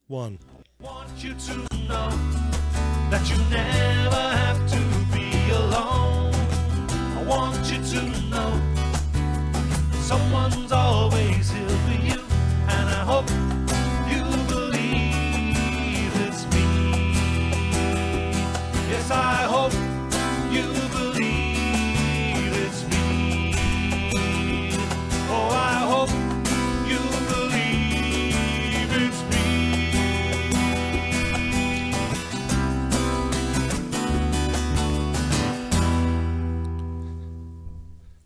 one. Want you to know that you never have to be alone. I want you to know someone's always here for you, and I hope you believe it's me. Yes, I hope you believe it's me. Oh, I hope you believe it's me.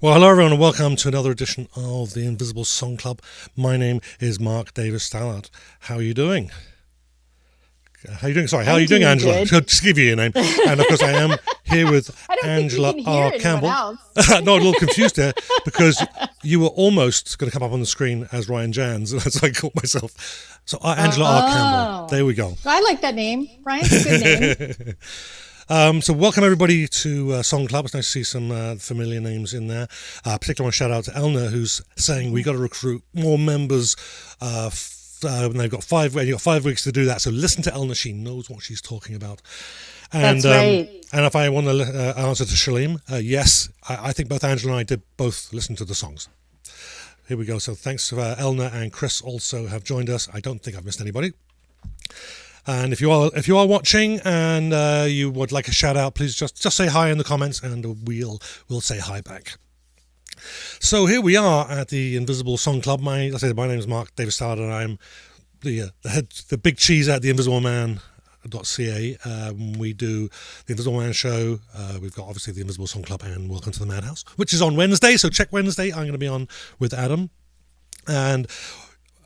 Well, hello everyone and welcome to another edition of the Invisible Song Club. My name is Mark Davis Stallard. How are you doing? How are you doing? Sorry, how are you doing, Angela? Good. I'll just give you a name. And of course I am here with Angela R. Campbell. No, I'm a little confused there because you were almost going to come up on the screen as Ryan Janz, and so I caught myself. So Angela R. Campbell. There we go. I like that name. Ryan's a good name. So welcome everybody to Song Club. It's nice to see some familiar names in there. Particularly want to shout out to Elna, who's saying we got to recruit more members. And they've got 5 weeks to do that. So listen to Elna; she knows what she's talking about. And, That's right. And if I want to answer to Shalem, yes, I think both Angela and I did both listen to the songs. Here we go. So thanks to Elna and Chris also have joined us. I don't think I've missed anybody. And if you are watching and you would like a shout out, please just say hi in the comments, and we'll say hi back. So here we are at the Invisible Song Club. My name is Mark Davis Stallard, and I'm the big cheese at the InvisibleMan.ca. We do the Invisible Man show. We've got obviously the Invisible Song Club and Welcome to the Madhouse, which is on Wednesday. So check Wednesday. I'm going to be on with Adam and.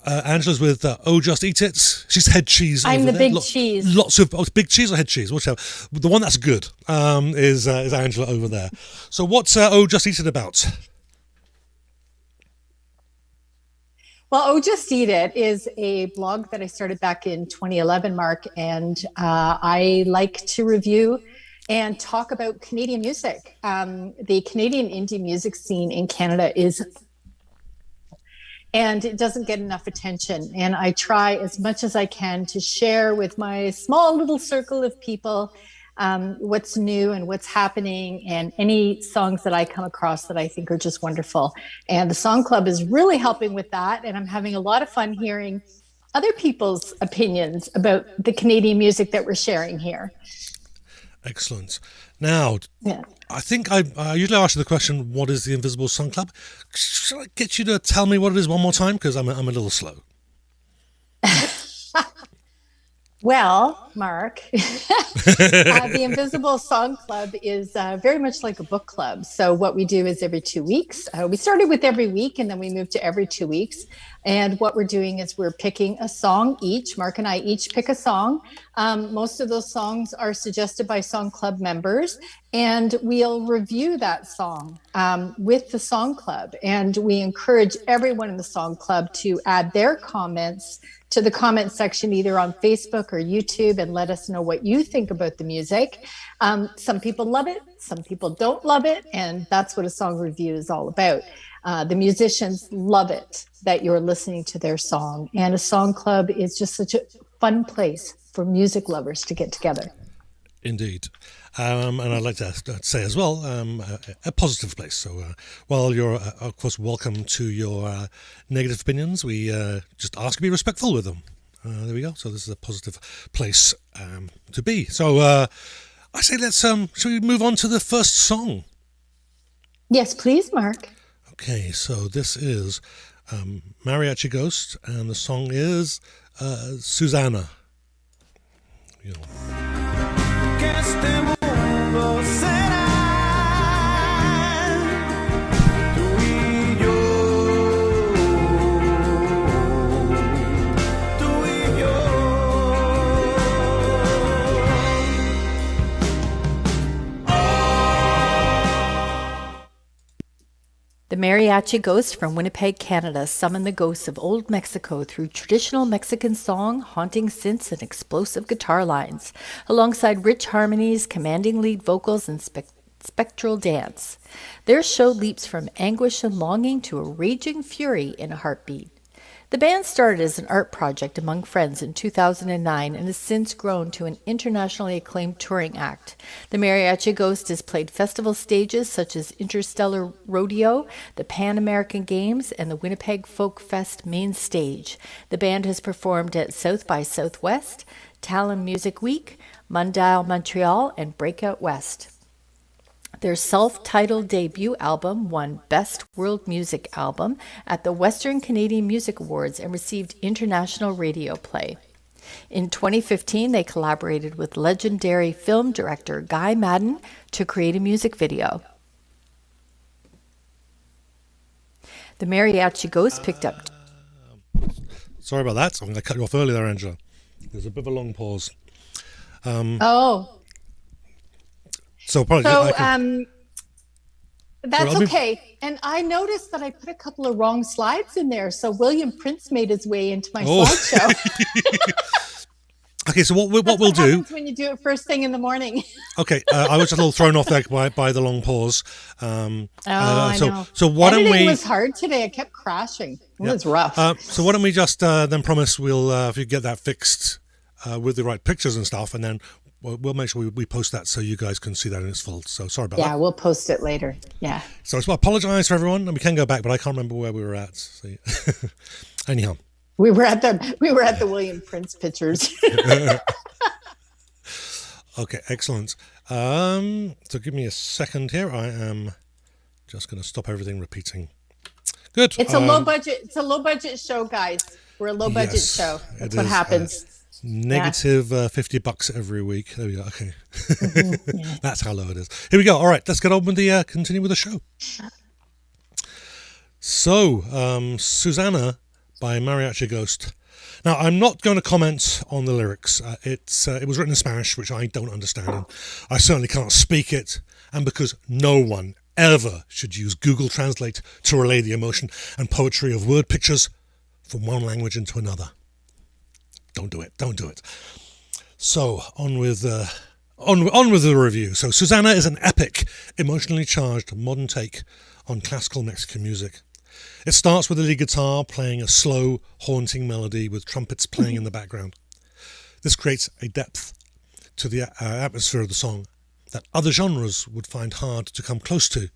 Angela's with Oh Just Eat It. She's head cheese. I'm the there. big cheese. Lots of big cheese or head cheese, whichever. The one that's good is Angela over there. So what's Oh Just Eat It about? Well, Oh Just Eat It is a blog that I started back in 2011, Mark, and I like to review and talk about Canadian music. The Canadian indie music scene in Canada is and it doesn't get enough attention. And I try as much as I can to share with my small little circle of people what's new and what's happening, and any songs that I come across that I think are just wonderful. And the Song Club is really helping with that. And I'm having a lot of fun hearing other people's opinions about the Canadian music that we're sharing here. Excellent. Now, Yeah. I think I usually ask you the question, what is the Invisible Song Club? Shall I get you to tell me what it is one more time? Because I'm a little slow. Well, Mark, the Invisible Song Club is very much like a book club. So what we do is every 2 weeks. We started with every week, and then we moved to every 2 weeks. And what we're doing is we're picking a song each. Mark and I each pick a song. Most of those songs are suggested by Song Club members, and we'll review that song with the Song Club. And we encourage everyone in the Song Club to add their comments to the comment section, either on Facebook or YouTube, and let us know what you think about the music. Some people love it, some people don't love it, and that's what a song review is all about. The musicians love it that you're listening to their song, and a Song Club is just such a fun place for music lovers to get together. Indeed. And I'd like to say as well, a positive place. So while you're, of course, welcome to your negative opinions, we just ask you to be respectful with them. There we go. So this is a positive place to be. So I say shall we move on to the first song? Yes, please, Mark. Okay, so this is Mariachi Ghost, and the song is Susana. You know. Que este mundo será tú y yo, tú y yo. The Mariachi Ghost from Winnipeg, Canada, summoned the ghosts of old Mexico through traditional Mexican song, haunting synths and explosive guitar lines, alongside rich harmonies, commanding lead vocals, and spectral dance. Their show leaps from anguish and longing to a raging fury in a heartbeat. The band started as an art project among friends in 2009 and has since grown to an internationally acclaimed touring act. The Mariachi Ghost has played festival stages such as Interstellar Rodeo, the Pan American Games, and the Winnipeg Folk Fest main stage. The band has performed at South by Southwest, Talon Music Week, Mondial Montreal, and Breakout West. Their self-titled debut album won Best World Music Album at the Western Canadian Music Awards and received international radio play. In 2015, they collaborated with legendary film director Guy Maddin to create a music video. The Mariachi Ghost picked up... Sorry about that. I'm going to cut you off early there, Angela. There's a bit of a long pause. So that's okay. And I noticed that I put a couple of wrong slides in there. So William Prince made his way into my slideshow. Okay, so what we'll do when you do it first thing in the morning. Okay, I was just a little thrown off there by the long pause. I know. So why don't we? It was hard today. I kept crashing. It was rough. So why don't we just then promise we'll if you get that fixed with the right pictures and stuff, and then we'll make sure we post that so you guys can see that in its full. So sorry about that. Yeah, we'll post it later. Yeah. So I apologize for everyone, and we can go back, but I can't remember where we were at. So, anyhow. We were at the William Prince pictures. Okay, excellent. So give me a second here. I am just going to stop everything repeating. Good. It's a low budget. It's a low budget show, guys. We're a low budget show. That's what happens. Negative $50 every week. There we go. Okay. Yeah. That's how low it is. Here we go. All right, let's get on with the continue with the show. So, Susana by Mariachi Ghost. Now, I'm not going to comment on the lyrics. It was written in Spanish, which I don't understand. And I certainly can't speak it. And because no one ever should use Google Translate to relay the emotion and poetry of word pictures from one language into another. Don't do it. Don't do it. So on with the review. So Susana is an epic, emotionally charged modern take on classical Mexican music. It starts with a lead guitar playing a slow, haunting melody with trumpets playing in the background. This creates a depth to the atmosphere of the song that other genres would find hard to come close to.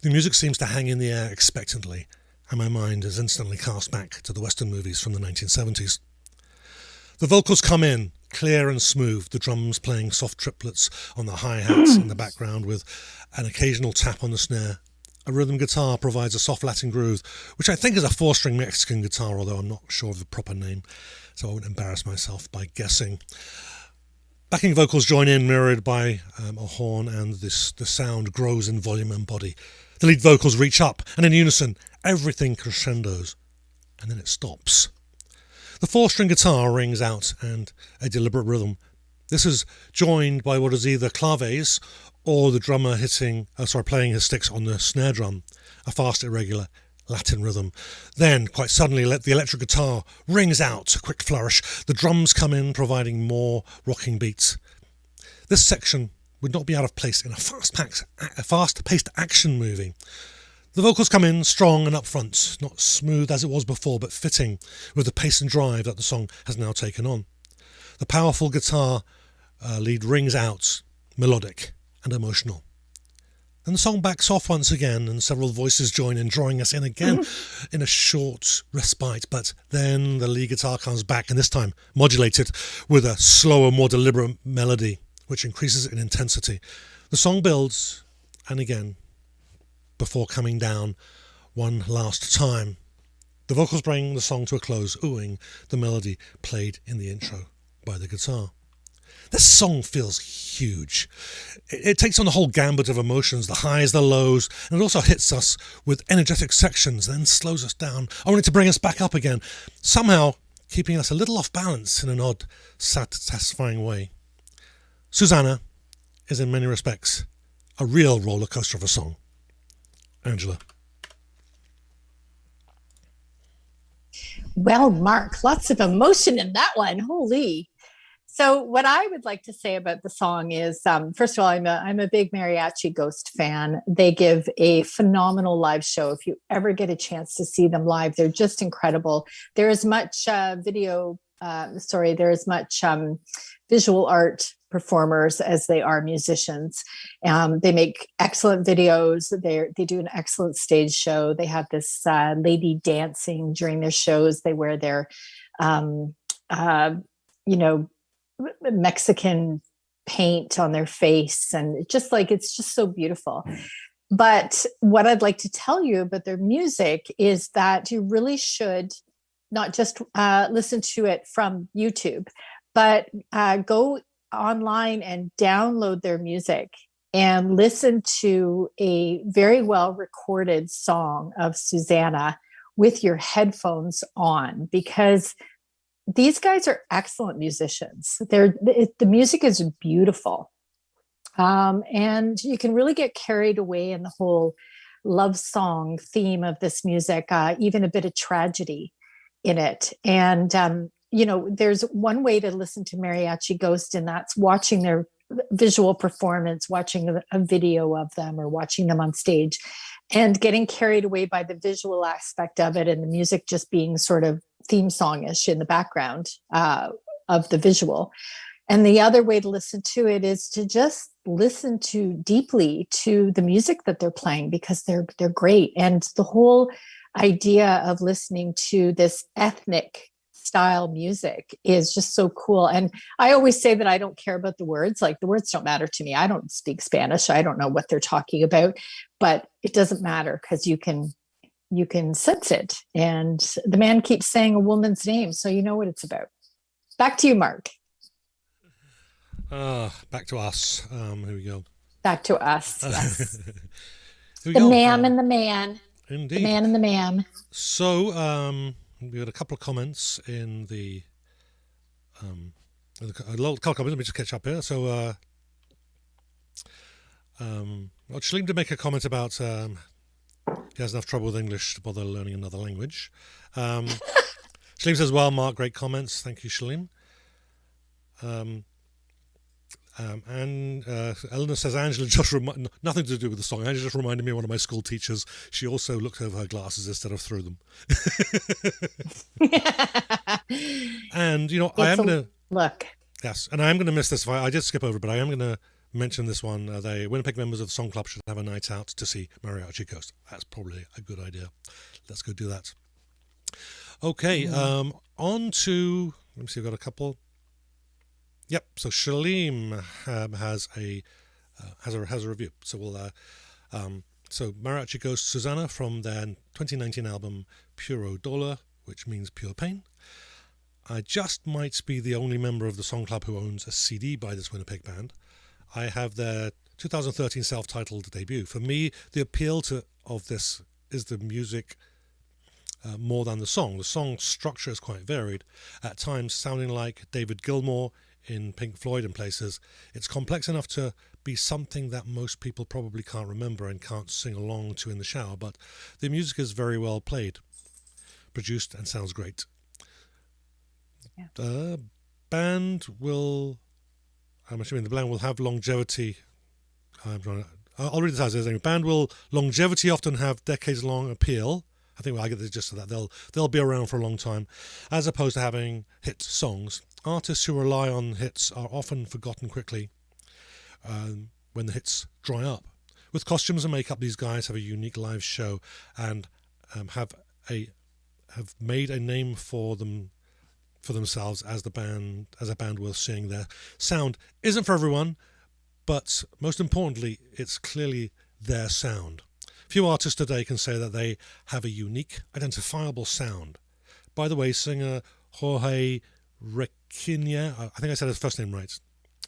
The music seems to hang in the air expectantly, and my mind is instantly cast back to the Western movies from the 1970s. The vocals come in, clear and smooth, the drums playing soft triplets on the hi-hats in the background with an occasional tap on the snare. A rhythm guitar provides a soft Latin groove, which I think is a 4-string Mexican guitar, although I'm not sure of the proper name, so I won't embarrass myself by guessing. Backing vocals join in, mirrored by a horn, and the sound grows in volume and body. The lead vocals reach up, and in unison, everything crescendos, and then it stops. The 4-string guitar rings out and a deliberate rhythm. This is joined by what is either claves or the drummer playing his sticks on the snare drum, a fast, irregular Latin rhythm. Then, quite suddenly, the electric guitar rings out, a quick flourish. The drums come in, providing more rocking beats. This section would not be out of place in a fast-paced action movie. The vocals come in strong and upfront, not smooth as it was before, but fitting with the pace and drive that the song has now taken on. The powerful guitar lead rings out, melodic and emotional. Then the song backs off once again, and several voices join in, drawing us in again in a short respite. But then the lead guitar comes back, and this time modulated with a slower, more deliberate melody, which increases in intensity. The song builds, and again, before coming down one last time. The vocals bring the song to a close, oohing the melody played in the intro by the guitar. This song feels huge. It takes on the whole gambit of emotions, the highs, the lows, and it also hits us with energetic sections, then slows us down, only to bring us back up again, somehow keeping us a little off balance in an odd, satisfying way. Susana is in many respects a real roller coaster of a song. Angela. Well, Mark, lots of emotion in that one. Holy. So what I would like to say about the song is, first of all, I'm a big Mariachi Ghost fan. They give a phenomenal live show. If you ever get a chance to see them live, they're just incredible. There is much there is much visual art performers as they are musicians. They make excellent videos. They do an excellent stage show. They have this lady dancing during their shows. They wear their Mexican paint on their face, and it's just so beautiful. But what I'd like to tell you about their music is that you really should not just listen to it from YouTube, but go online and download their music and listen to a very well recorded song of Susana with your headphones on, because these guys are excellent musicians. The music is beautiful. And you can really get carried away in the whole love song theme of this music, even a bit of tragedy in it. And, there's one way to listen to Mariachi Ghost, and that's watching their visual performance, watching a video of them or watching them on stage and getting carried away by the visual aspect of it and the music just being sort of theme songish in the background of the visual. And the other way to listen to it is to just listen deeply to the music that they're playing, because they're great. And the whole idea of listening to this ethnic style music is just so cool. And I always say that I don't care about the words. Like, the words don't matter to me. I don't speak Spanish. I don't know what they're talking about, but it doesn't matter, because you can sense it. And the man keeps saying a woman's name, so you know what it's about. Back to you, Mark. Back to us. Here we go. Back to us. Yes. The ma'am and the man. Indeed. The man and the ma'am. So we had a couple of comments in the a couple of comments. Let me just catch up here. So Shaleem did make a comment about he has enough trouble with English to bother learning another language. Shaleem says, well, Mark, great comments. Thank you, Shaleem. And Eleanor says, Angela just nothing to do with the song. Angela just reminded me of one of my school teachers. She also looked over her glasses instead of through them. And, I am going to... Look. Yes, and I am going to miss this. I did skip over it, but I am going to mention this one. The Winnipeg members of the Song Club should have a night out to see Mariachi Ghost. That's probably a good idea. Let's go do that. Okay, on to... Let me see, I've got a couple... Yep. So Shaleem has a review. So we'll so Mariachi Ghost Susana from their 2019 album Puro Dolor, which means pure pain. I just might be the only member of the Song Club who owns a CD by this Winnipeg band. I have their 2013 self-titled debut. For me, the appeal of this is the music more than the song. The song structure is quite varied, at times sounding like David Gilmour in Pink Floyd in places. It's complex enough to be something that most people probably can't remember and can't sing along to in the shower, but the music is very well played, produced, and sounds great. Yeah. The band will, I'm assuming the band will have longevity. I'll read this as is. Band will longevity often have decades-long appeal. I think I get the gist of that. They'll be around for a long time, as opposed to having hit songs. Artists who rely on hits are often forgotten quickly when the hits dry up. With costumes and makeup, these guys have a unique live show and have made a name for themselves as a band worth seeing. Their sound isn't for everyone, but most importantly, it's clearly their sound. Few artists today can say that they have a unique, identifiable sound. By the way, singer Jorge Requena, I think I said his first name right,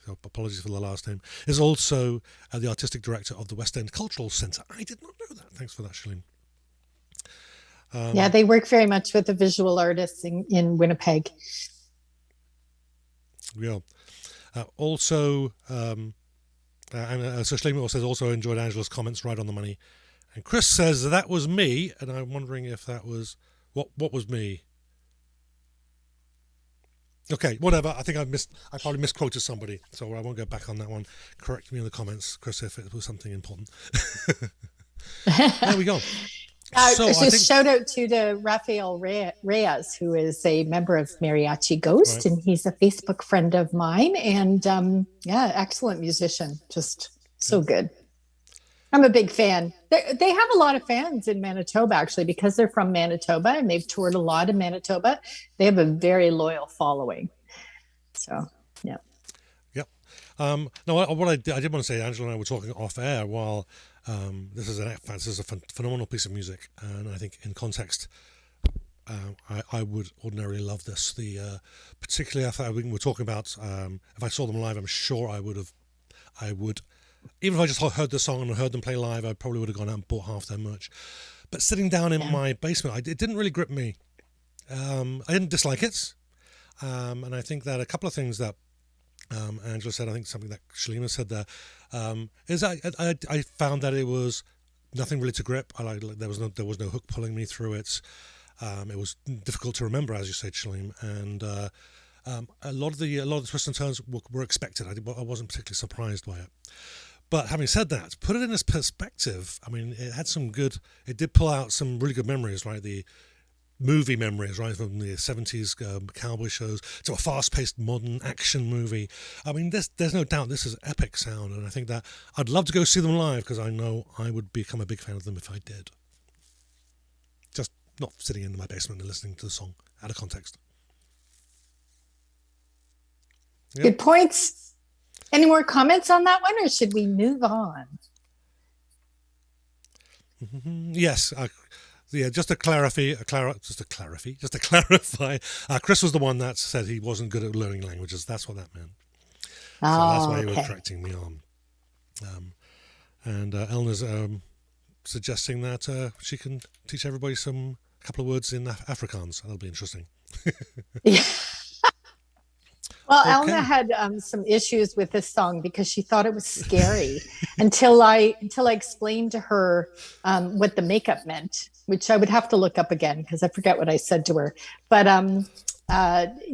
so apologies for the last name, is also the artistic director of the West End Cultural Centre. I did not know that. Thanks for that, Shaleem. Yeah, they work very much with the visual artists in Winnipeg. Yeah. So Shaleem also says, also enjoyed Angela's comments, right on the money. And Chris says that was me, and I'm wondering if that was what was me. Okay, whatever. I think I probably misquoted somebody, so I won't go back on that one. Correct me in the comments, Chris, if it was something important. There we go. Just shout out to Rafael Reyes, who is a member of Mariachi Ghost, and he's a Facebook friend of mine. And excellent musician, just so good. I'm a big fan. They have a lot of fans in Manitoba, actually, because they're from Manitoba and they've toured a lot in Manitoba. They have a very loyal following. So, yeah. Yep. No, what I did want to say, Angela and I were talking off air while this is a phenomenal piece of music, and I think in context, I would ordinarily love this. Particularly after we were talking about if I saw them live, I'm sure I would. Even if I just heard the song and heard them play live, I probably would have gone out and bought half their merch. But sitting down in my basement, it didn't really grip me. I didn't dislike it, and I think that a couple of things that Angela said, I think something that Shalima said there, is I found that it was nothing really to grip. There was no hook pulling me through it. It was difficult to remember, as you said, Shalim, and a lot of the twists and turns were expected. I wasn't particularly surprised by it. But having said that, put it in this perspective, I mean, it did pull out some really good memories, right? The movie memories, right, from the 70s cowboy shows to a fast-paced modern action movie. I mean, there's no doubt this is epic sound, and I think that I'd love to go see them live because I know I would become a big fan of them if I did. Just not sitting in my basement and listening to the song out of context. Yep. Good points. Any more comments on that one, or should we move on? Yes. Just to clarify, Chris was the one that said he wasn't good at learning languages. That's what that meant. So that's why he was correcting me on. And Elna's suggesting that she can teach everybody a couple of words in Afrikaans. That'll be interesting. Yeah. Well, Okay. Elna had some issues with this song because she thought it was scary until I explained to her what the makeup meant, which I would have to look up again because I forget what I said to her. But the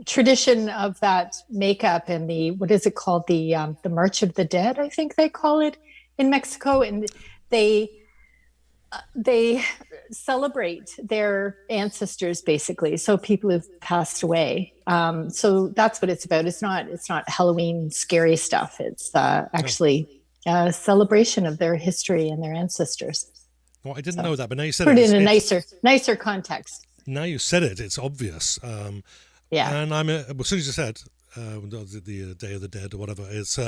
tradition of that makeup and the, what is it called, the March of the Dead, I think they call it in Mexico, and they celebrate their ancestors, basically, so people who've passed away. So that's what it's about. It's not Halloween scary stuff. It's actually a celebration of their history and their ancestors. Well, I didn't know that, but now you said put it in a nicer context. Now you said it, it's obvious. Yeah. And as soon as you said the Day of the Dead or whatever, it's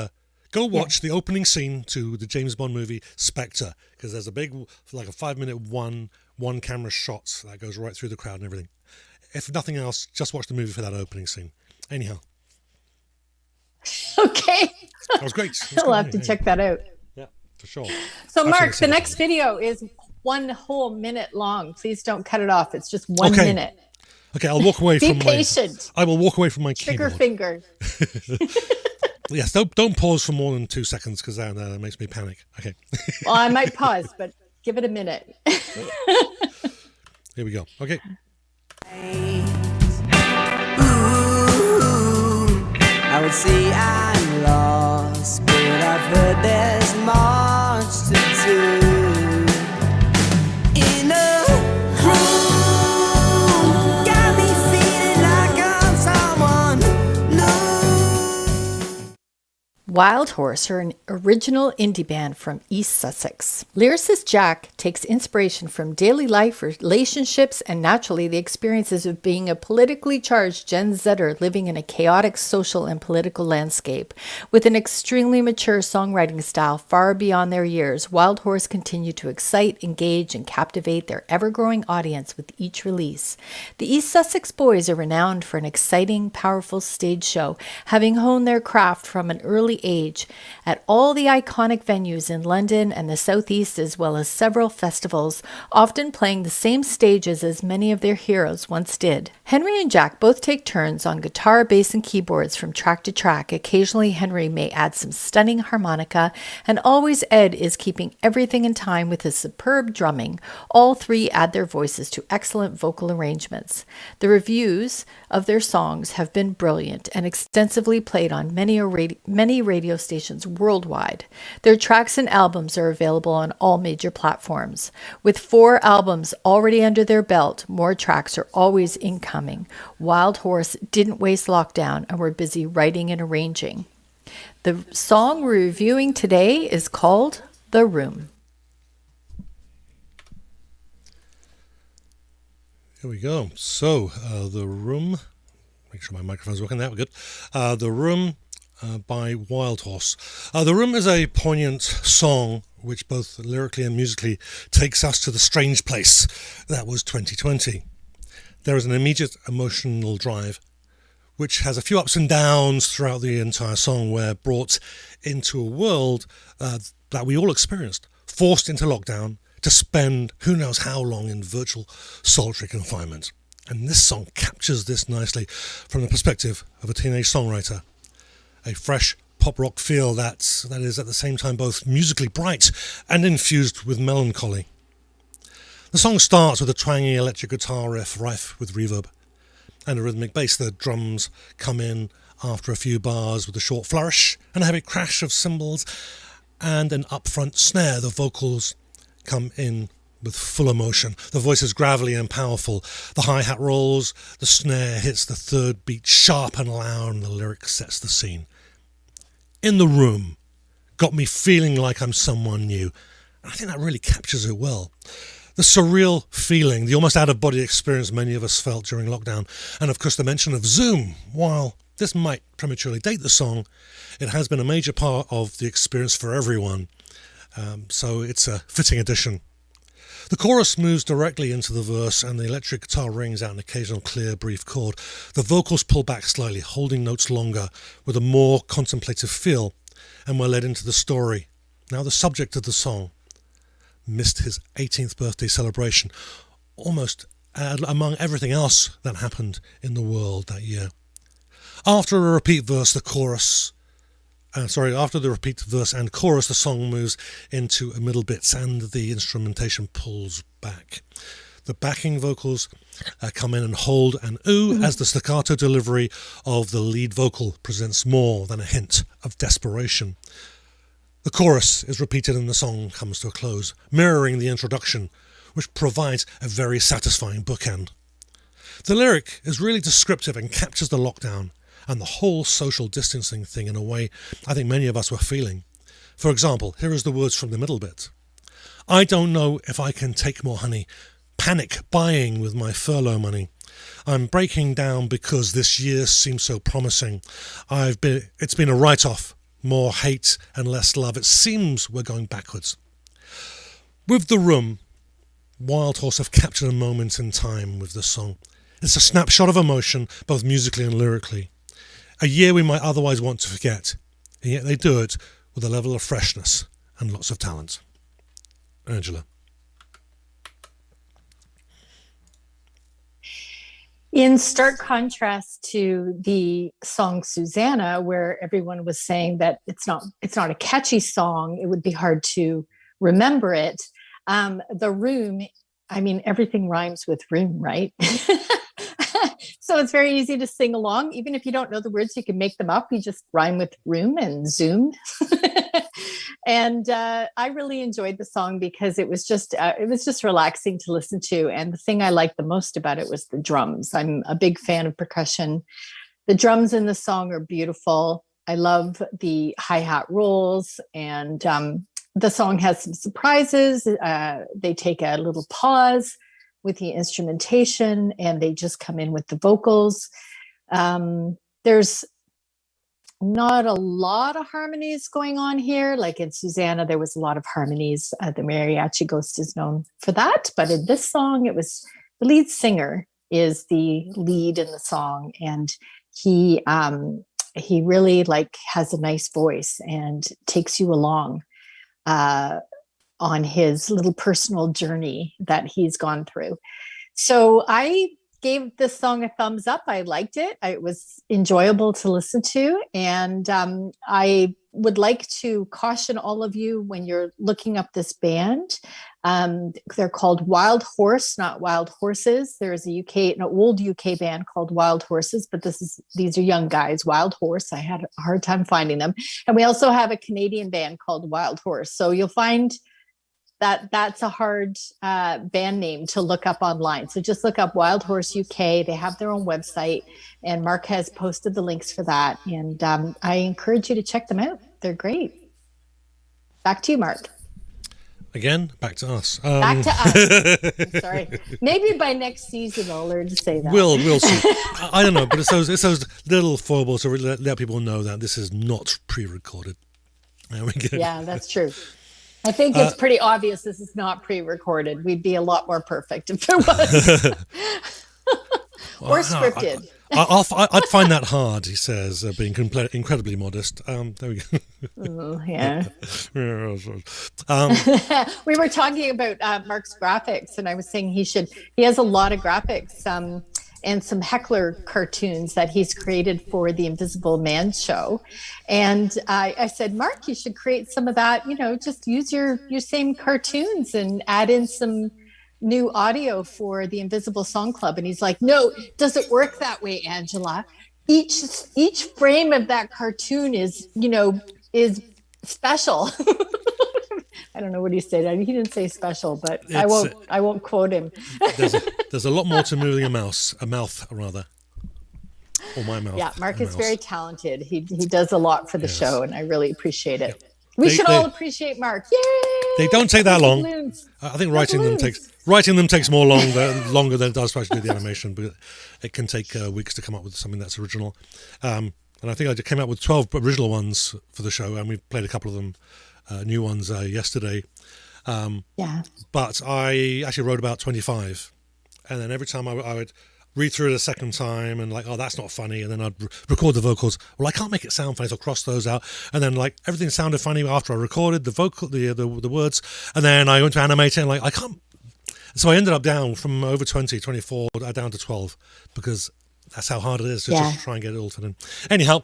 go watch the opening scene to the James Bond movie Spectre, because there's a big, like a 5-minute one camera shot that goes right through the crowd and everything. If nothing else, just watch the movie for that opening scene. Anyhow. Okay. That was great. I'll have to check that out. Yeah, for sure. So Mark, the next video is 1 whole minute long. Please don't cut it off. It's just 1 minute. Okay, I'll walk away from Be patient. I will walk away from my Trigger keyboard. finger. Yes, don't pause for more than 2 seconds because that makes me panic. Okay. Well, I might pause, but give it a minute. Here we go. Okay. I would say I'm lost, but I've heard there's much to do. In a room, got me feeling like I'm someone new. Wild Horse are an original indie band from East Sussex. Lyricist Jack takes inspiration from daily life, relationships, and naturally the experiences of being a politically charged Gen Zer living in a chaotic social and political landscape. With an extremely mature songwriting style far beyond their years, Wild Horse continue to excite, engage, and captivate their ever-growing audience with each release. The East Sussex boys are renowned for an exciting, powerful stage show, having honed their craft from an early every age at all the iconic venues in London and the Southeast, as well as several festivals, often playing the same stages as many of their heroes once did. Henry and Jack both take turns on guitar, bass, and keyboards from track to track. Occasionally, Henry may add some stunning harmonica, and always Ed is keeping everything in time with his superb drumming. All three add their voices to excellent vocal arrangements. The reviews of their songs have been brilliant and extensively played on many radio stations worldwide. Their tracks and albums are available on all major platforms. With 4 albums already under their belt, more tracks are always incoming. Wild Horse didn't waste lockdown and were busy writing and arranging. The song we're reviewing today is called The Room. Here we go. So, The Room. Make sure my microphone's working. That we're good. The Room by Wild Horse. The Room is a poignant song which both lyrically and musically takes us to the strange place that was 2020. There is an immediate emotional drive which has a few ups and downs throughout the entire song. We're brought into a world that we all experienced, forced into lockdown to spend who knows how long in virtual solitary confinement. And this song captures this nicely from the perspective of a teenage songwriter. A fresh pop rock feel that is at the same time both musically bright and infused with melancholy. The song starts with a twangy electric guitar riff rife with reverb and a rhythmic bass. The drums come in after a few bars with a short flourish and a heavy crash of cymbals and an upfront snare. The vocals come in with full emotion. The voice is gravelly and powerful. The hi-hat rolls, the snare hits the third beat sharp and loud, and the lyric sets the scene. In the Room got me feeling like I'm someone new. I think that really captures it well. The surreal feeling, the almost out-of-body experience many of us felt during lockdown, and of course the mention of Zoom. While this might prematurely date the song, it has been a major part of the experience for everyone, so it's a fitting addition. The chorus moves directly into the verse and the electric guitar rings out an occasional clear, brief chord. The vocals pull back slightly, holding notes longer with a more contemplative feel, and we're led into the story. Now the subject of the song missed his 18th birthday celebration, almost among everything else that happened in the world that year. After a repeat verse, after the repeat verse and chorus, the song moves into a middle bits and the instrumentation pulls back. The backing vocals come in and hold an ooh as the staccato delivery of the lead vocal presents more than a hint of desperation. The chorus is repeated and the song comes to a close, mirroring the introduction, which provides a very satisfying bookend. The lyric is really descriptive and captures the lockdown and the whole social distancing thing in a way I think many of us were feeling. For example, here is the words from the middle bit. I don't know if I can take more honey. Panic buying with my furlough money. I'm breaking down because this year seems so promising. It's been a write-off. More hate and less love. It seems we're going backwards. With The Room, Wild Horse have captured a moment in time with the song. It's a snapshot of emotion, both musically and lyrically. A year we might otherwise want to forget, and yet they do it with a level of freshness and lots of talent. Angela. In stark contrast to the song Susana, where everyone was saying that it's not a catchy song, it would be hard to remember it. The Room, I mean, everything rhymes with room, right? So it's very easy to sing along. Even if you don't know the words, you can make them up. You just rhyme with room and Zoom. And I really enjoyed the song because it was just relaxing to listen to. And the thing I liked the most about it was the drums. I'm a big fan of percussion. The drums in the song are beautiful. I love the hi-hat rolls, and the song has some surprises. They take a little pause with the instrumentation and they just come in with the vocals. There's not a lot of harmonies going on here. Like in Susana, there was a lot of harmonies. The Mariachi Ghost is known for that. But in this song, it was the lead singer is the lead in the song. And he he really like has a nice voice and takes you along on his little personal journey that he's gone through. So I gave this song a thumbs up. I liked it. It was enjoyable to listen to. And I would like to caution all of you when you're looking up this band. They're called Wild Horse, not Wild Horses. There's an old UK band called Wild Horses, but these are young guys, Wild Horse. I had a hard time finding them. And we also have a Canadian band called Wild Horse. So you'll find that's a hard band name to look up online. So just look up Wild Horse UK. They have their own website, and Mark has posted the links for that. And I encourage you to check them out. They're great. Back to you, Mark. Again, back to us. Back to us. I'm sorry. Maybe by next season I'll learn to say that. We'll see. I don't know, but it's those little foibles to let people know that this is not pre-recorded. There we go. Yeah, that's true. I think it's pretty obvious this is not pre-recorded. We'd be a lot more perfect if it was. Or scripted. I'd find that hard, he says, being incredibly modest. There we go. Oh, yeah. We were talking about Mark's graphics, and I was saying he has a lot of graphics and some heckler cartoons that he's created for the Invisible Man show. And I said, Mark, you should create some of that, just use your same cartoons and add in some new audio for the Invisible Song Club. And he's like, no, it doesn't work that way, Angela. Each frame of that cartoon is special. I don't know what he said. He didn't say special, but I won't quote him. There's a lot more to moving a mouth rather. Or my mouth. Yeah, Mark is very talented. He does a lot for the show, and I really appreciate it. Yeah. We should all appreciate Mark. Yay! They don't take that long. I think writing them takes more longer than it does to actually do the animation, but it can take weeks to come up with something that's original. And I think I came out with 12 original ones for the show, and we played a couple of them, new ones yesterday. But I actually wrote about 25, and then every time I would read through it a second time and like, oh, that's not funny, and then I'd record the vocals. Well, I can't make it sound funny, so I'll cross those out, and then like everything sounded funny after I recorded the words, and then I went to animate it, and like I can't. So I ended up down from over 24 down to 12 because that's how hard it is to just try and get it all to them. Anyhow,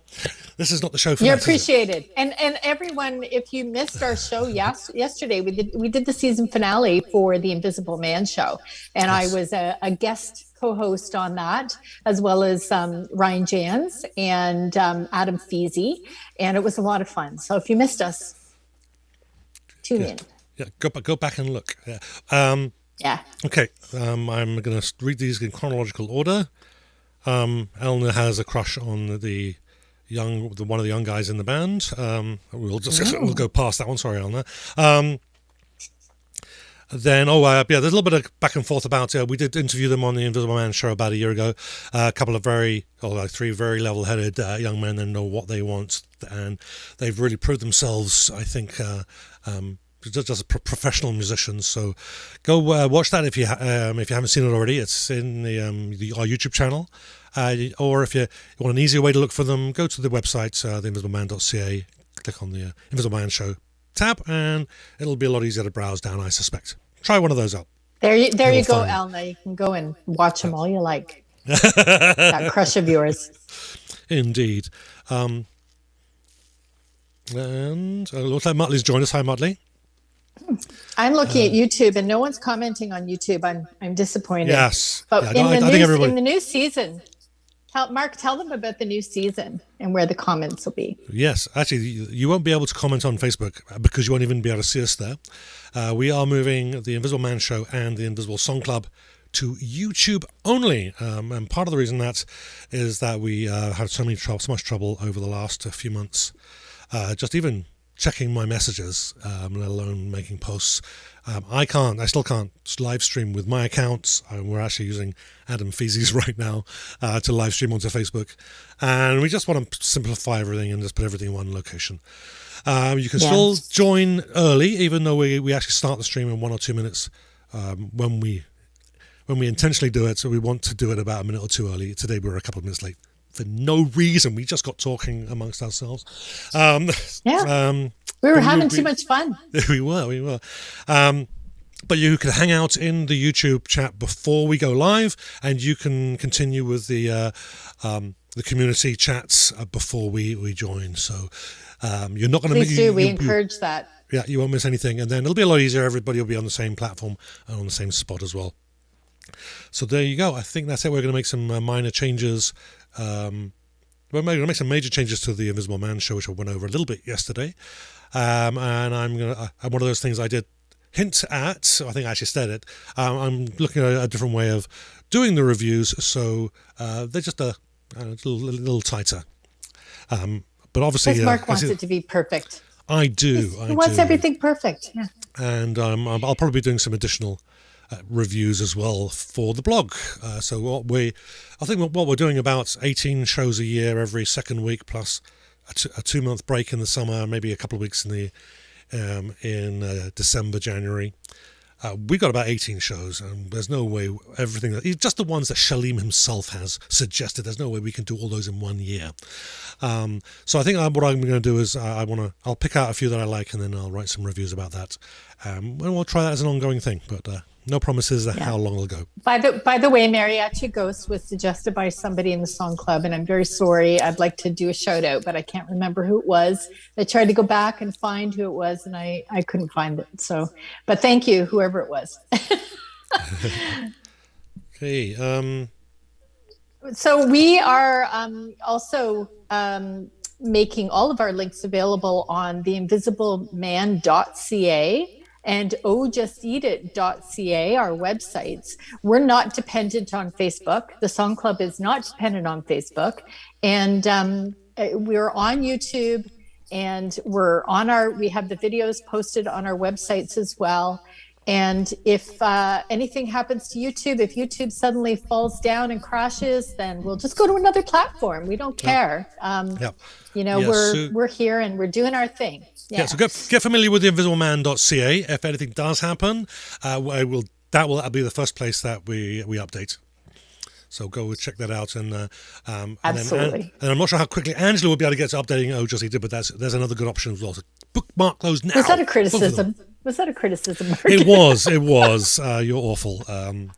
this is not the show for You're that, appreciated. And everyone, if you missed our show yesterday, we did the season finale for the Invisible Man show. And I was a guest co-host on that, as well as Ryan Janz and Adam Feasy. And it was a lot of fun. So if you missed us, tune in. Yeah, go back and look. Yeah. Okay. I'm going to read these in chronological order. Elna has a crush on one of the young guys in the band. We'll go past that one. Sorry, Elna. Then, there's a little bit of back and forth about it. We did interview them on the Invisible Man show about a year ago. A couple of three very level-headed young men that know what they want, and they've really proved themselves, I think, just as professional musicians. So go watch that if you haven't seen it already. It's in our YouTube channel. Or if you want an easier way to look for them, go to the website, theinvisibleman.ca, click on the Invisible Man show tab, and it'll be a lot easier to browse down, I suspect. Try one of those out. There you go, Elna. You can go and watch them all you like. That crush of yours. Indeed. And it looks like Muttley's joined us. Hi, Muttley. I'm looking at YouTube, and no one's commenting on YouTube. I'm disappointed. Yes. But in the new season, Mark, tell them about the new season and where the comments will be. Yes, actually, you won't be able to comment on Facebook because you won't even be able to see us there. We are moving the Invisible Man show and the Invisible Song Club to YouTube only. And part of the reason that is that we had so much trouble over the last few months, just even checking my messages, let alone making posts. I still can't live stream with my accounts. We're actually using Adam Feasy's right now to live stream onto Facebook. And we just want to simplify everything and just put everything in one location. You can still join early, even though we actually start the stream in 1 or 2 minutes when we intentionally do it. So we want to do it about a minute or two early. Today we were a couple of minutes late for no reason. We just got talking amongst ourselves. We were having too much fun. We were. But you can hang out in the YouTube chat before we go live, and you can continue with the community chats before we join. So you're not going to. Please do. We encourage that. Yeah, you won't miss anything, and then it'll be a lot easier. Everybody will be on the same platform and on the same spot as well. So there you go. I think that's it. We're going to make some minor changes. We're going to make some major changes to the Invisible Man show, which I went over a little bit yesterday. And I'm going to. One of those things I did hint at. I think I actually said it. I'm looking at a different way of doing the reviews, so they're just a little tighter. But obviously, because Mark wants it to be perfect. I do. He wants everything perfect. Yeah. And I'll probably be doing some additional reviews as well for the blog. So I think what we're doing about 18 shows a year every second week, plus a 2-month break in the summer, maybe a couple of weeks in December, January. We got about 18 shows, and there's no way just the ones that Shalim himself has suggested. There's no way we can do all those in 1 year. So I think what I'm going to do is I'll pick out a few that I like, and then I'll write some reviews about that. And we'll try that as an ongoing thing, but no promises how long it'll go. By the way, Mariachi Ghost was suggested by somebody in the Song Club, and I'm very sorry. I'd like to do a shout out, but I can't remember who it was. I tried to go back and find who it was, and I couldn't find it. So, but thank you, whoever it was. Okay. So we are also making all of our links available on theinvisibleman.ca and ojusteatit.ca, our websites. We are not dependent on Facebook. The Song Club is not dependent on Facebook. And we're on YouTube, and we have the videos posted on our websites as well. And if anything happens to YouTube, if YouTube suddenly falls down and crashes, then we'll just go to another platform. We don't care. We're here and we're doing our thing. Yeah, so get familiar with theinvisibleman.ca. If anything does happen, that will be the first place that we update. So go check that out, and absolutely. And I'm not sure how quickly Angela will be able to get to updating Just Eat It, but there's another good option as well. So bookmark those now. Was that a criticism? Was that a criticism? It was. You're awful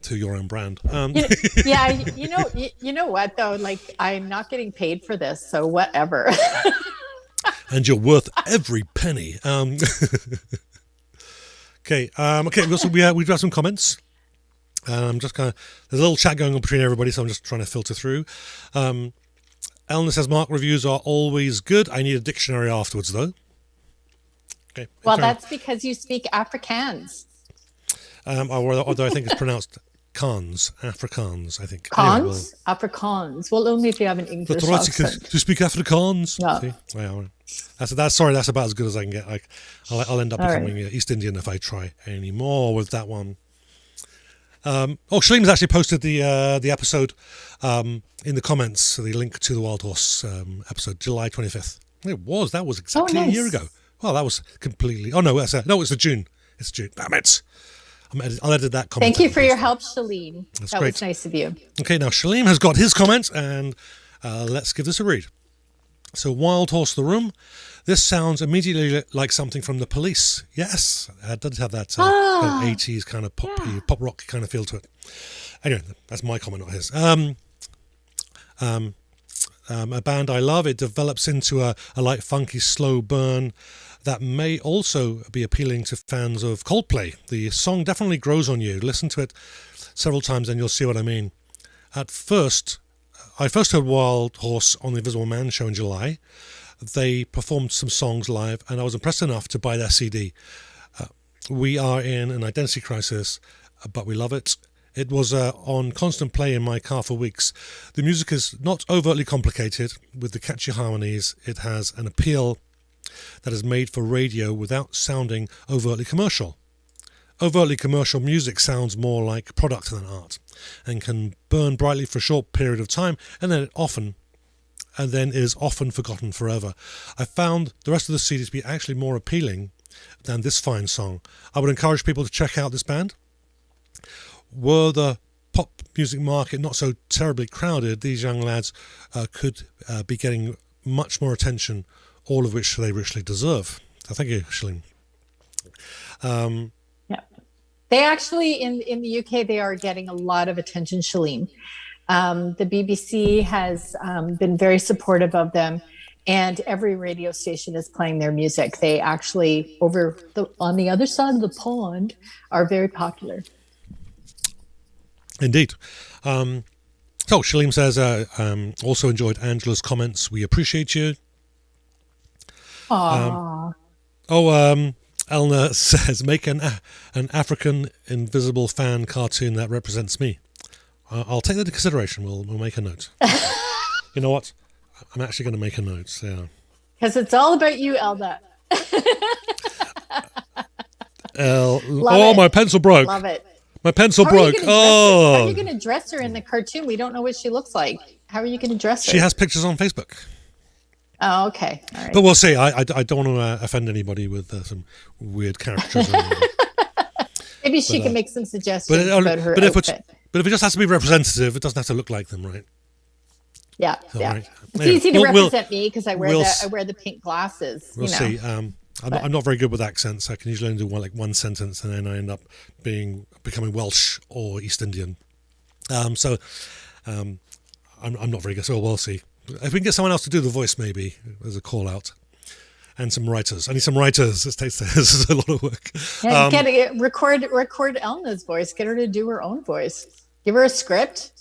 to your own brand. You know what though? Like, I'm not getting paid for this, so whatever. And you're worth every penny. Okay. So we got some comments. Just there's a little chat going on between everybody, so I'm just trying to filter through. Eleanor says, Mark, reviews are always good. I need a dictionary afterwards, though. Okay. Well, that's because you speak Afrikaans. Although I think it's pronounced Afrikaans, I think. Cons? Afrikaans. Well, only if you have an English accent. To speak Afrikaans. No. Well, that's about as good as I can get. I'll end up becoming East Indian if I try any more with that one. Shalim's actually posted the episode in the comments, so the link to the Wild Horse episode, July 25th. That was exactly a year ago. Well, that was completely. Oh no, it's June. It's June. Damn it! I'll edit that comment. Thank you for your help, Shalim. That's that great. Was nice of you. Okay, now Shalim has got his comment, and let's give this a read. So, Wild Horse the Room. This sounds immediately like something from The Police. Yes, it does have that 80s kind of pop rock kind of feel to it. Anyway, that's my comment, not his. A band I love. It develops into a light, funky, slow burn that may also be appealing to fans of Coldplay. The song definitely grows on you. Listen to it several times and you'll see what I mean. I first heard Wild Horse on the Invisible Man show in July. They performed some songs live, and I was impressed enough to buy their CD. We are in an identity crisis, but we love it. It was on constant play in my car for weeks. The music is not overtly complicated. With the catchy harmonies, it has an appeal that is made for radio without sounding overtly commercial. Overtly commercial music sounds more like product than art, and can burn brightly for a short period of time, and then is often forgotten forever. I found the rest of the CD to be actually more appealing than this fine song. I would encourage people to check out this band. Were the pop music market not so terribly crowded, these young lads could be getting much more attention, all of which they richly deserve. So thank you, Shalene. Yeah, they actually in the UK they are getting a lot of attention, Shalene. The BBC has been very supportive of them, and every radio station is playing their music. They actually on the other side of the pond are very popular. Indeed. So Shalene says, also enjoyed Angela's comments. We appreciate you. Aww. Elna says, make an African invisible fan cartoon that represents me. I'll take that into consideration. We'll make a note. You know what? I'm actually going to make a note. Yeah. Because it's all about you, Elna. My pencil broke. Love it. My pencil broke. How are you going to dress her in the cartoon? We don't know what she looks like. How are you going to dress her? She has pictures on Facebook. Oh, okay. All right. But we'll see. I don't want to offend anybody with some weird caricatures. Maybe she can make some suggestions about her outfit. But if it just has to be representative, it doesn't have to look like them, right? Yeah, So, yeah. right. It's easy to represent me because I wear the pink glasses. We'll see. I'm not very good with accents. I can usually only do one sentence, and then I end up becoming Welsh or East Indian. I'm not very good. So we'll see. If we can get someone else to do the voice, maybe as a call out, and some writers. I need some writers. This is a lot of work. Yeah, record Elna's voice. Get her to do her own voice. Give her a script.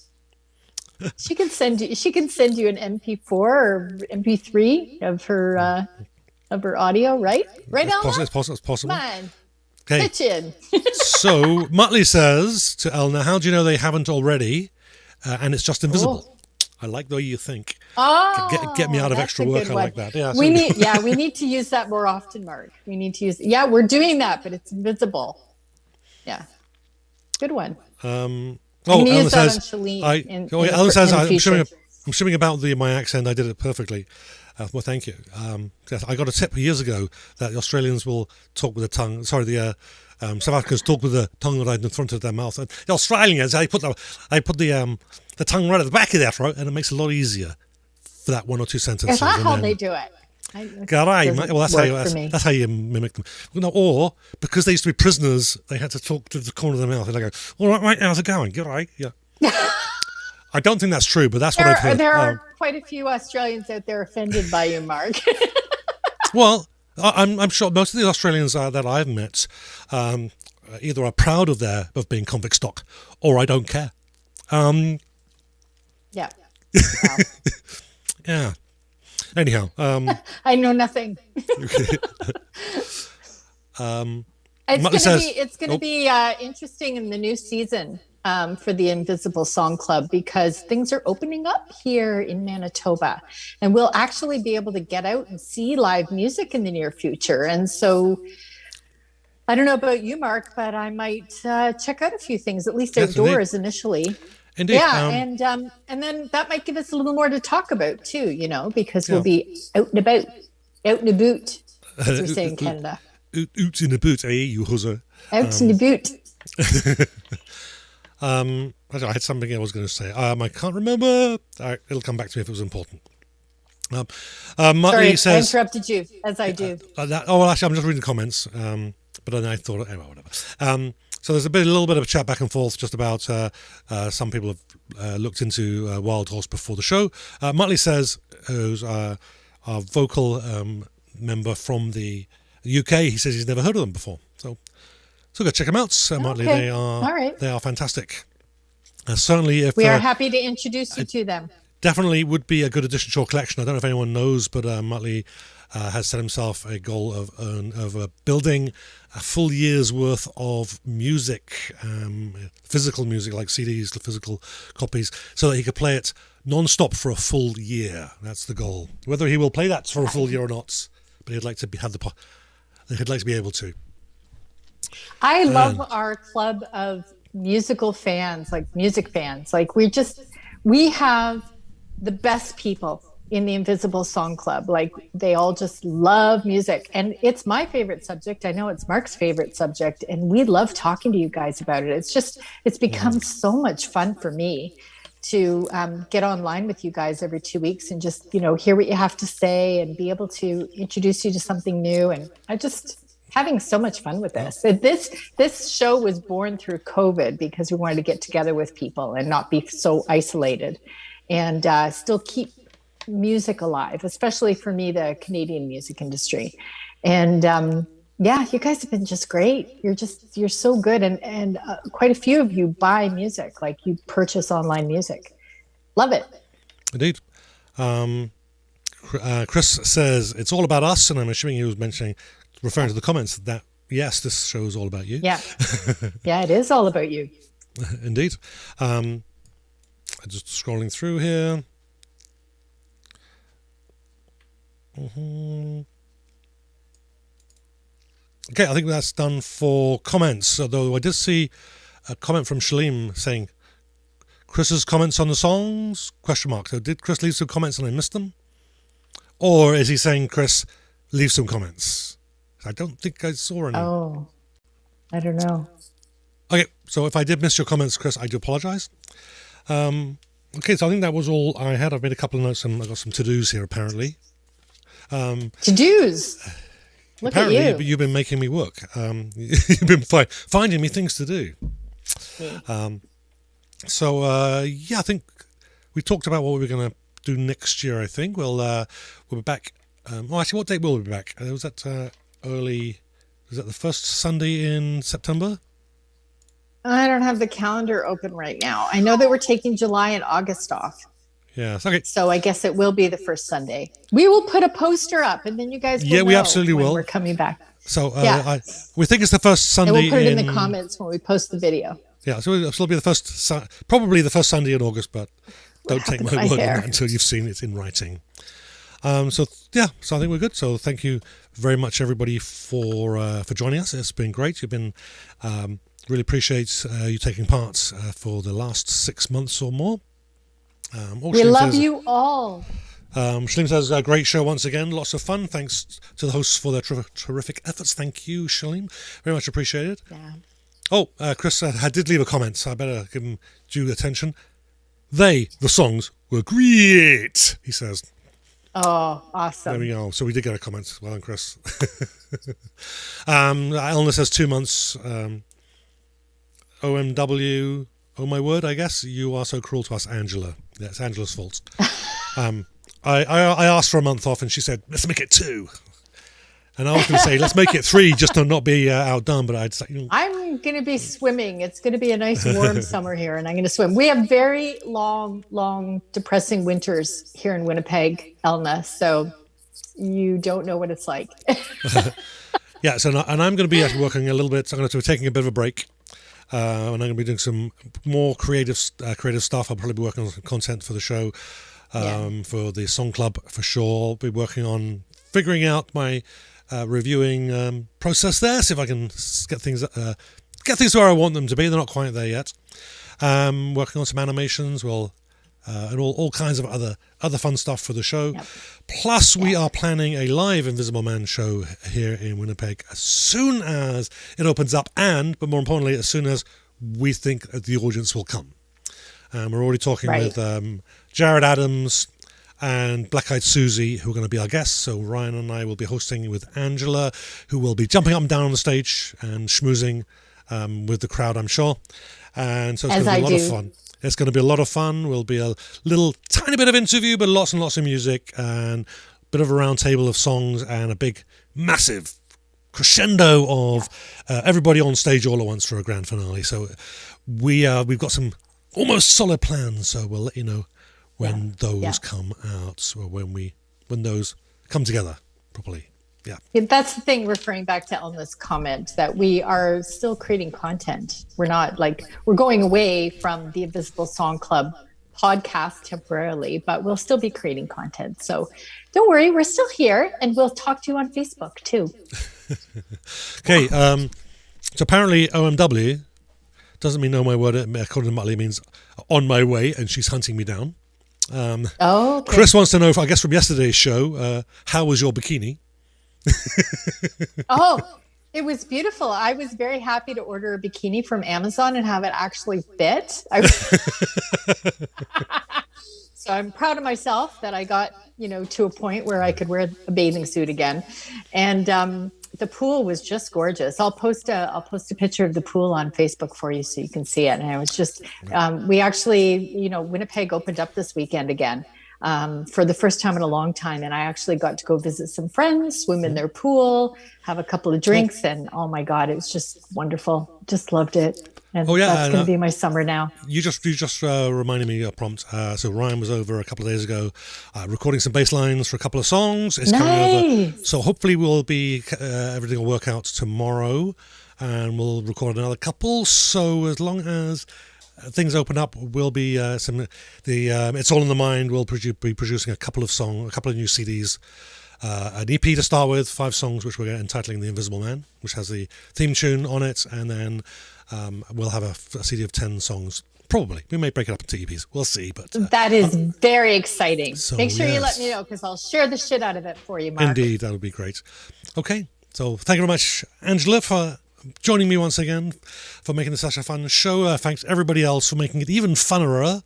She can send you an MP4 or MP3 of her audio, right? Right, Elna? It's possible. Come on. Okay. Pitch in. So Muttley says to Elna, "How do you know they haven't already? And it's just invisible." Cool. I like the way you think. Oh, get me out of extra work. I one. like that. Yeah, we need to use that more often, Mark. We need to use. Yeah, we're doing that, but it's invisible. Yeah, good one. Ellen says, Ellen says, I'm assuming about my accent. I did it perfectly. Well, thank you. Yes, I got a tip years ago that the Australians will talk with the tongue. Sorry, the South Africans talk with the tongue right in front of their mouth. And the Australians, they put the tongue right at the back of their throat, and it makes it a lot easier for that one or two sentences. Is that how they do it? That's how you mimic them. Or because they used to be prisoners, they had to talk to the corner of their mouth. They go, "All right, how's it going? Good, right? Yeah." I don't think that's true, but that's what I've heard. There are quite a few Australians out there offended by you, Mark. Well, I'm sure most of the Australians that I've met either are proud of being convict stock, or I don't care. Yeah. Wow. Yeah. Anyhow, I know nothing. It's going to be interesting in the new season for the Invisible Song Club because things are opening up here in Manitoba, and we'll actually be able to get out and see live music in the near future. And so, I don't know about you, Mark, but I might check out a few things, at least outdoors indeed. Indeed. Yeah, and then that might give us a little more to talk about too, because we'll be out and about, as we say in Canada. Out in the boot, you huzzer. Out in the boot. I had something I was going to say. I can't remember. It'll come back to me if it was important. Sorry, I interrupted you, as I do. Actually, I'm just reading the comments. But then I thought, anyway, whatever. So there's a little bit of chat back and forth just about some people have looked into Wild Horse before the show. Muttley says, who's our vocal member from the UK, he says he's never heard of them before. So go check them out, Muttley. They are fantastic. Certainly, if we are happy to introduce you to them. Definitely would be a good addition to your collection. I don't know if anyone knows, but Muttley has set himself a goal of building a full year's worth of music, physical music like CDs, the physical copies, so that he could play it non-stop for a full year. That's the goal. Whether he will play that for a full year or not, but he'd like to be able to. I love our club of musical fans, like music fans. Like we have the best people in the Invisible Song Club. Like, they all just love music, and it's my favorite subject. I know it's Mark's favorite subject, and we love talking to you guys about it. It's become so much fun for me to get online with you guys every 2 weeks and just, hear what you have to say and be able to introduce you to something new. And I just having so much fun with this. This show was born through COVID because we wanted to get together with people and not be so isolated, and still keep music alive, especially for me, the Canadian music industry. And you guys have been just great. You're so good. And quite a few of you buy music, like you purchase online music. Love it. Indeed. Chris says it's all about us, and I'm assuming he was referring to the comments that yes, this show is all about you. Yeah. Yeah, it is all about you. Indeed. Just scrolling through here. Okay, I think that's done for comments. Although I did see a comment from Shalim saying Chris's comments on the songs? ? So did Chris leave some comments and I missed them? Or is he saying Chris leave some comments? I don't think I saw any. Oh, I don't know. Okay, so if I did miss your comments, Chris, I do apologise. Okay, so I think that was all I had. I've made a couple of notes and I've got some to-dos here apparently. To-dos? Look apparently, at you. You've been making me work. You've been finding me things to do. I think we talked about what we were going to do next year, I think. We'll be back. Actually, what date will we be back? Was that the first Sunday in September? I don't have the calendar open right now. I know that we're taking July and August off. Yeah, okay. So I guess it will be the first Sunday. We will put a poster up, and then you guys will know we absolutely when will. We're coming back. So we think it's the first Sunday. And we'll put it in the comments when we post the video. Yeah, so it'll be probably the first Sunday in August, but don't take my word on that until you've seen it in writing. So I think we're good. So thank you very much, everybody, for joining us. It's been great. You've been really appreciate you taking part for the last 6 months or more. We love you all. Shalim says a great show once again, lots of fun. Thanks to the hosts for their terrific efforts. Thank you, Shalim, very much appreciated. Yeah. Oh, Chris I did leave a comment, so I better give him due attention. The songs were great, he says. Oh, awesome. There we go. So we did get a comment. Well done, Chris. Elna says 2 months. OMW, oh my word, I guess. You are so cruel to us, Angela. Yeah, it's Angela's fault. I asked for a month off and she said, let's make it 2. And I was going to say, let's make it 3 just to not be outdone. But I'd say, I'm going to be swimming. It's going to be a nice warm summer here and I'm going to swim. We have very long, depressing winters here in Winnipeg, Elna. So you don't know what it's like. Yeah, and I'm going to be actually working a little bit. So I'm going to be taking a bit of a break. And I'm going to be doing some more creative stuff. I'll probably be working on some content for the show, for the Song Club for sure. I'll be working on figuring out my reviewing process there, see if I can get things where I want them to be. They're not quite there yet. Working on some animations, and all kinds of other fun stuff for the show. Yep. Plus, we are planning a live Invisible Man show here in Winnipeg as soon as it opens up, but more importantly, as soon as we think the audience will come. We're already talking with Jared Adams and Black Eyed Susie, who are going to be our guests. So Ryan and I will be hosting with Angela, who will be jumping up and down on the stage and schmoozing with the crowd, I'm sure. And so it's going to be a lot of fun. It's going to be a lot of fun. We'll be a little tiny bit of interview, but lots and lots of music and a bit of a round table of songs and a big, massive crescendo of everybody on stage all at once for a grand finale. So we've got some almost solid plans. So we'll let you know when those come out, or when those come together properly. Yeah, that's the thing, referring back to Elna's comment, that we are still creating content. We're not we're going away from the Invisible Song Club podcast temporarily, but we'll still be creating content. So don't worry, we're still here, and we'll talk to you on Facebook too. Okay, so apparently OMW doesn't mean oh my word. According to Muttley, it means on my way, and she's hunting me down. Oh, okay. Chris wants to know, I guess from yesterday's show, how was your bikini? Oh, it was beautiful. I was very happy to order a bikini from Amazon and have it actually fit. So I'm proud of myself that I got, to a point where I could wear a bathing suit again. And the pool was just gorgeous. I'll post a picture of the pool on Facebook for you so you can see it. And it was just, we actually, Winnipeg opened up this weekend again. For the first time in a long time. And I actually got to go visit some friends, swim in their pool, have a couple of drinks. And oh my God, it was just wonderful. Just loved it. And that's going to be my summer now. You just reminded me prompt. So Ryan was over a couple of days ago recording some bass lines for a couple of songs. It's coming over. So hopefully everything will work out tomorrow and we'll record another couple. So as long as things open up, we'll be It's All in the Mind. We'll be producing a couple of new CDs, an EP to start with, 5 songs, which we're entitling The Invisible Man, which has the theme tune on it, and then we'll have a CD of 10 songs. Probably. We may break it up into EPs. We'll see. But that is very exciting. So, make sure you let me know, because I'll share the shit out of it for you, Mark. Indeed, that would be great. Okay, so thank you very much, Angela, for joining me once again, for making this such a fun show. Thanks everybody else for making it even funner.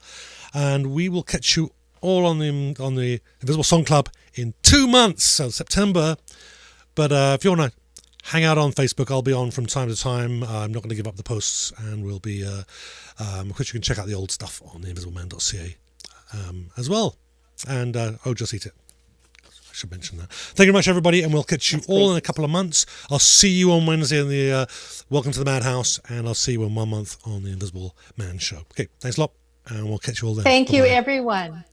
And we will catch you all on the Invisible Song Club in 2 months, so September. But if you want to hang out on Facebook, I'll be on from time to time. I'm not going to give up the posts, and we'll be, of course, you can check out the old stuff on theinvisibleman.ca as well. And just eat it. I should mention that. Thank you very much, everybody, and we'll catch you all in a couple of months. I'll see you on Wednesday in the Welcome to the Madhouse, and I'll see you in 1 month on the Invisible Man show. Okay, thanks a lot, and we'll catch you all then. Thank you, everyone.